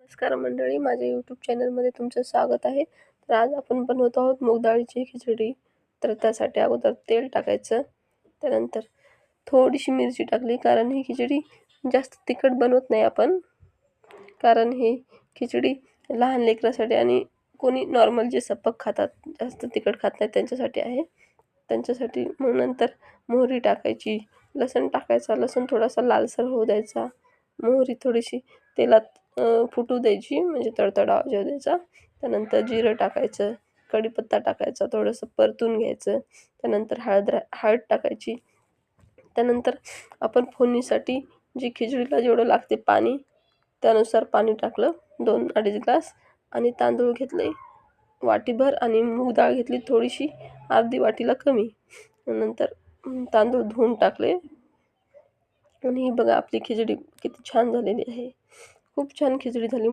नमस्कार मंडळी, माझ्या यूट्यूब चॅनलमध्ये तुमचं स्वागत आहे. तर आज आपण बनवत आहोत मूग डाळीची खिचडी. तर त्यासाठी अगोदर तेल टाकायचं, त्यानंतर थोडीशी मिरची टाकली, कारण ही खिचडी जास्त तिखट बनवत नाही आपण, कारण ही खिचडी लहान लेकरासाठी आणि कोणी नॉर्मल जे सपक खातात, जास्त तिखट खात नाही त्यांच्यासाठी आहे. त्यांच्यासाठी मग नंतर मोहरी टाकायची, लसूण टाकायचा, लसूण थोडासा लालसर होऊ द्यायचा, मोहरी थोडीशी तेलात फुटू द्यायची, म्हणजे तडतडा आवाज येऊ द्यायचा. त्यानंतर जिरं टाकायचं, कढीपत्ता टाकायचा, थोडंसं परतून घ्यायचं. त्यानंतर हळद टाकायची. त्यानंतर आपण फोडणीसाठी जी खिचडीला जेवढं लागते पाणी, त्यानुसार पाणी टाकलं 2-2.5 ग्लास, आणि तांदूळ घेतले वाटीभर आणि मूग डाळ घेतली थोडीशी, अर्धी वाटीला कमी. नंतर तांदूळ धुवून टाकले आणि बघा आपली खिचडी किती छान झालेली आहे. खूप छान खिचडी झाली.